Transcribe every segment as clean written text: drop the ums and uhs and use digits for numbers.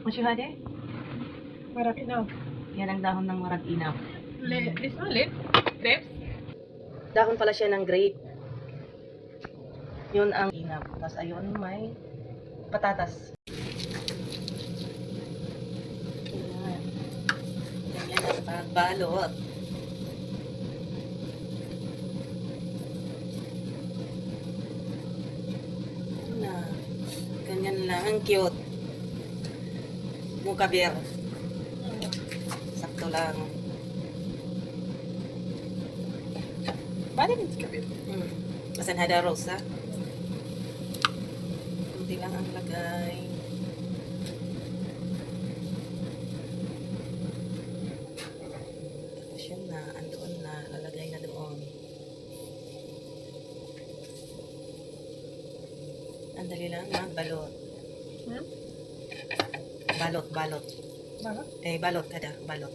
Masyuhade? Marag inaw. Yan ang dahon ng marag inaw. This one, lit? Grapes? Dahon pala siya ng grape. Yun ang inaw. Tapos ayun may patatas. Ayan. Ganyan ang pagbalot. Na, ganyan lang. Ang cute. Mukha beer. Sakto lang. Bali din kabit. Masan hada rosa. Kunti lang ang lagay. Tapos yun na, andoon na, lalagay na doon. Ang dali lang magbalot. Balot. Bala? Balot kada, balot.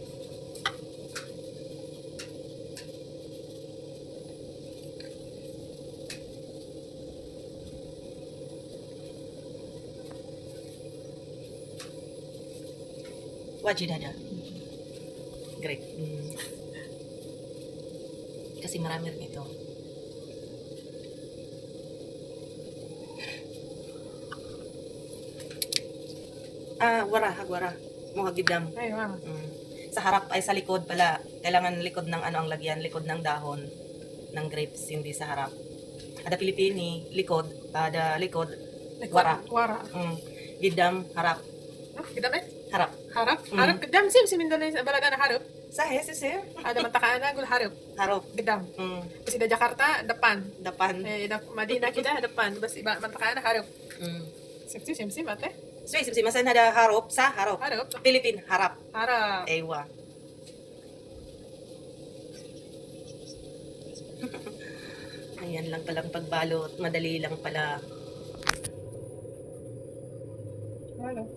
Wajib ada. Great. Kasi marami rin ito. Wara. Mga gidam. Ay, wow. Sa harap ay sa likod pala. Kailangan likod ng ano ang lagyan, likod ng dahon ng grapes, hindi sa harap. Ada Pilipini, likod, ada likod, wara. Wara. Gidam, harap. Kita ba? Harap. Harap? Harap? Gedam sim Mindanao sa balaga na harap. Sahe, sir. Ada matakaan na gul harap. Harap. Gedam. Kasi da Jakarta depan. Depan. Madina kita depan. Bas iba matakaan na harap. Sim ate. So, isip si masan ada harap sa harap. Harap. Pilipin, harap. Harap. Ewa. Ayan lang palang pagbalot. Madali lang pala. Ano?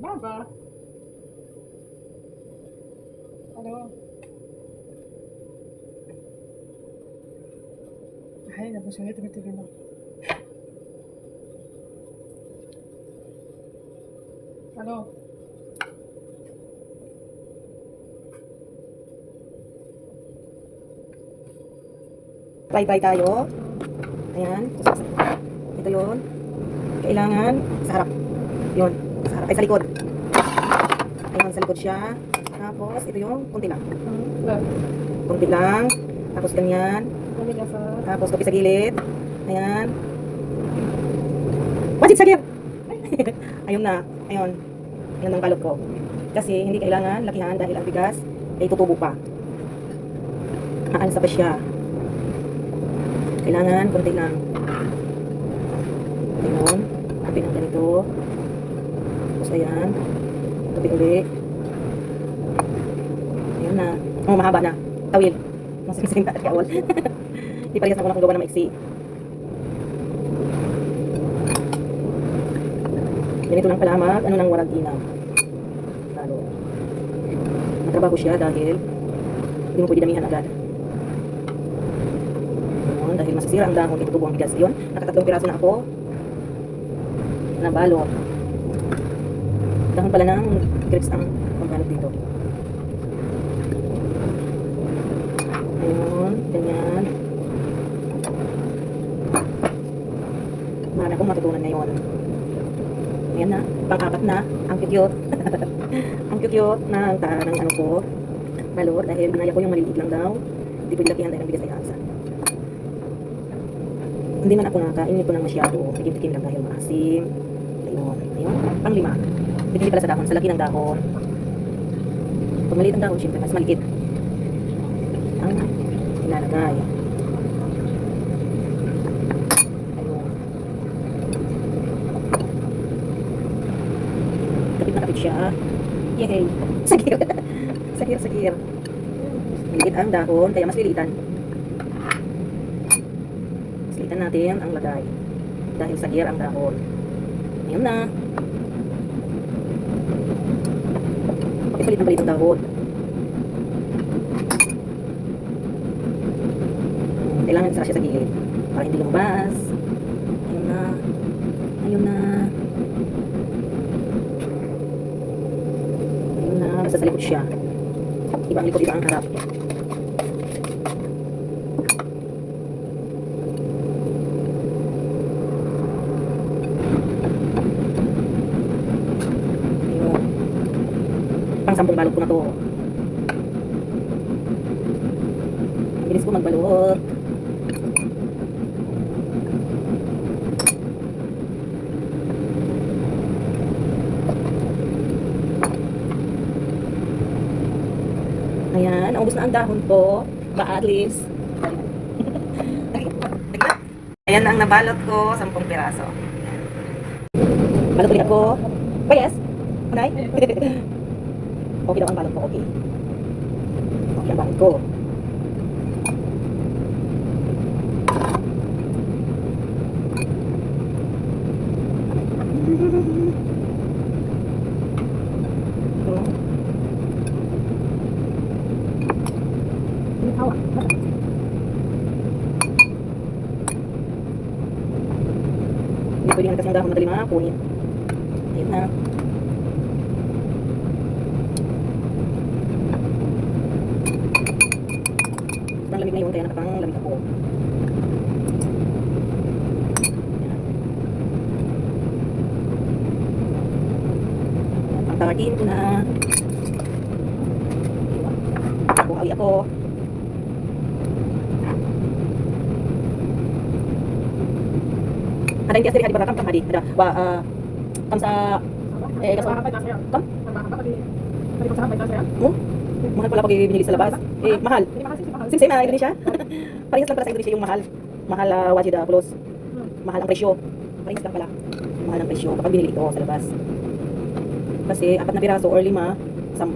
Baba. Ano? Ay, nabusungit ito na. Ano? Try tayo. Ayan. Ito yun. Kailangan sa harap. Yun. Sa harap. Ay, sa likod. Ayun, sa likod siya. Tapos, ito yung kunti lang. Kunti lang. Tapos, ganyan. Tapos, kopi sa gilid. Ayan. Wajib sa gilid! Ayun na. Ayun. Ayun ang balot ko. Kasi, hindi kailangan lakihan dahil ang bigas ay tutubo pa. Aalsa pa siya. Kailangan kunti lang. Ayun. Kopi ng ganito. Tapos, ayan. Kopi ulit. Ayun na. Oh, mahaba na. Tawil. Masing-sing na at kawal. Di parehas na ko na kung gawa ng maiksi. Ganito lang pala ano ng warag inaw. Lalo. Matrabaho siya dahil hindi mo pwede damihan agad. Ayun, dahil masasira ang dahon, itutubo ang bigas. Ayun, nakatatlong piraso na ako. Nabalot. Dahon pala ng grapes ang pagbalot dito. Ayun, ganyan. Mahal akong matutunan ngayon. Ayan na, pang-apat na. Ang cute. Ang cute ng ano ko. Balot dahil binaya ko yung maliliit lang daw. Hindi pwede lakihan dahil ang bigas ay asa. Hindi man ako nakakain ko ng masyado. Tikim-tikim lang dahil maasim. Ayun, ayun. Pang-5. Depende pala sa dahon, sa laki ng dahon. Pag maliit ang dahon, syempre mas maliit ang ilalagay. Ayun. Kapit na kapit siya. Yay! Sagir! Sagir. Maliit ang dahon, kaya mas liliitan. Mas liliitan natin ang lagay. Dahil sagir ang dahon. Ayun na. Pakipalit ang dahon. Kailangan isara siya sa gilid para hindi lumabas. Ayun na. siya. Iba ang likod, iba ang harap. Ayun. Pang 10 balot ko na to. Ang bilis ko magbalot. Ayan, naubos na ang dahon ko. Ba, at least. Ayan ang nabalot ko, 10 piraso. Balot ulit ako. Oh, yes? Unay? Okay daw ang balot ko, okay. Okay ang balot ko. Hindi pwede nga kasi ang dahon madali makapunit. Ayun na. Sobrang lamig ngayon kaya nakapang lamig ako. Pagtakatin ko na. Buhay ako. Ada yang tias dari hari kam hadi ada wa kam sa kaso kam mahal pala pag binili sa labas mahal same na Indonesia parehas lang pala sa Indonesia yung mahal wajida plus mahal ang presyo parehas lang pala mahal ang presyo kapag binili ito sa labas kasi 4 na piraso or 5 10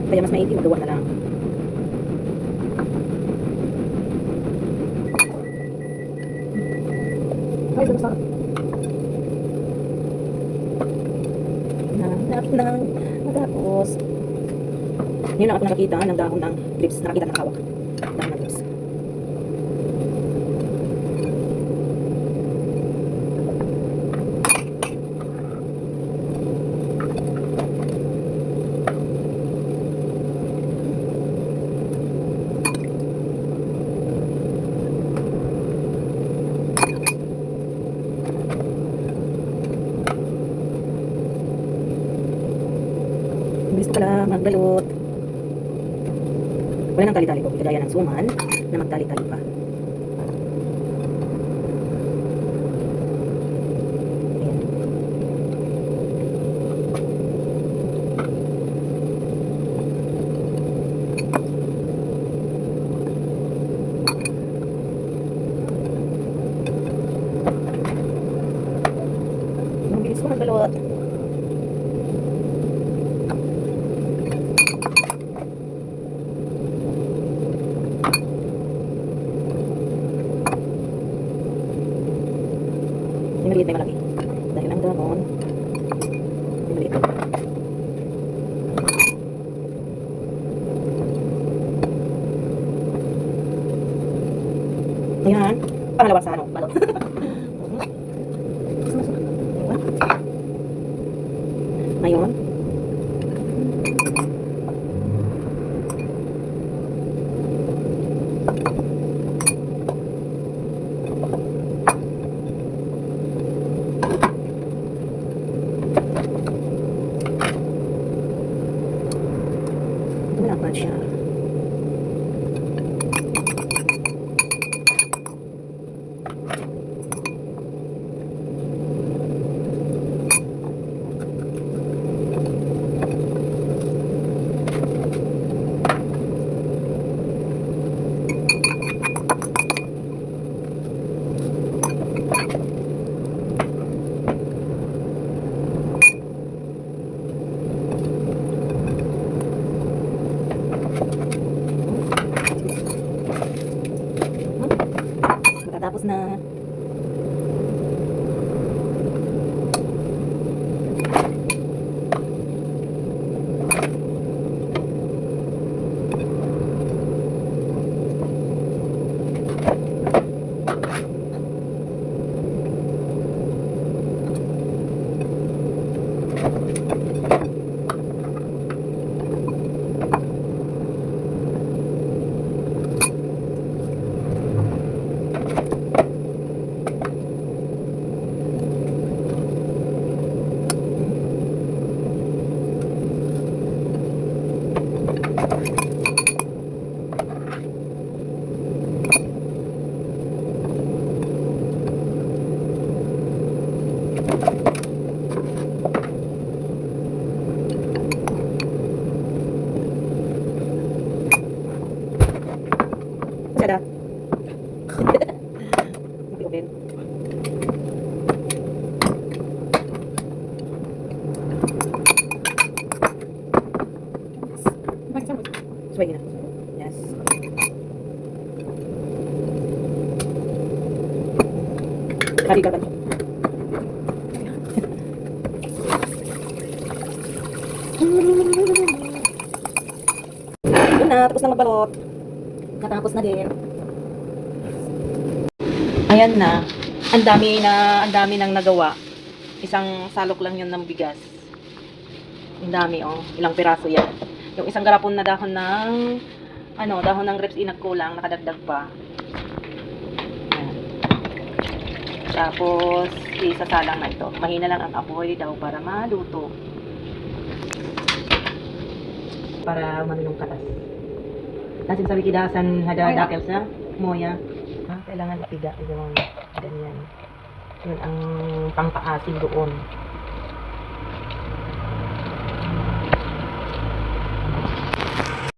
kaya mas maigi magawa na lang. Hanap ng matapos. Yun lang ako nakakita ng dahon ng grapes. Nakakita ng hawak. Dahon ng grapes. Bilis ko pala magbalot. Wala nang tali-tali ko. Kagaya ng suman na magtali-tali pa. Ayan. Ang bilis ko magbalot. May maliit, may malaki. Dahil ang dahon, may maliit. Ayan. Pangalawa sa ano, balot. Ngayon. Dapat siya. Tapos na. Kada. Open. Sway na. Yes. Kari ka ba? Yun na, tapos na magbalot. Natapos na din. Ayan na. Ang dami nang nagawa. Isang salok lang yun ng bigas. Ang dami, oh. Ilang piraso yan. Yung isang garapon na dahon ng dahon ng grapes inagkulang, nakadagdag pa. Ayan. Tapos, isasalang na ito. Mahina lang ang apoy daw para maluto. Para umano yung katas. Nasin sabi kidasan hada dakil sa moya. Kailangan ipiga yung ganyan. Yun ang pangpaasim doon.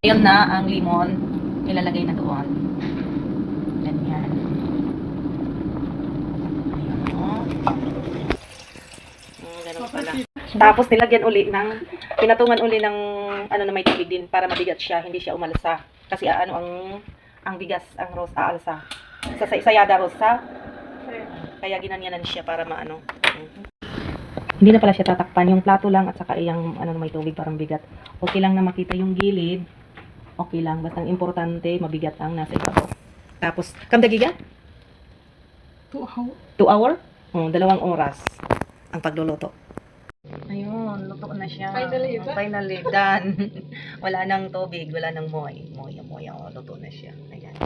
Ayun na ang limon. Ilalagay na doon. Ganyan. Ayun. Ganun pala. Tapos nilagyan uli pinatungan uli ng na may tubig din para mabigat siya, hindi siya umalsa. Kasi ang bigas, ang rose aalsa. Sa sayada rosa. Kaya ginanyanan siya para maano. Hindi na pala siya tatakpan, yung plato lang at saka yung na may tubig parang bigat. Okay lang na makita yung gilid. Okay lang, basta ang importante mabigat ang nasa ibabaw. Tapos, kamdagiga? 2 hour? 2 oras ang pagluluto. Ayun, luto na siya. Finally done. Wala nang tubig, wala nang moy. Moy, oh, luto na siya. Ayan.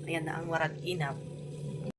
Ayan na ang warag inap.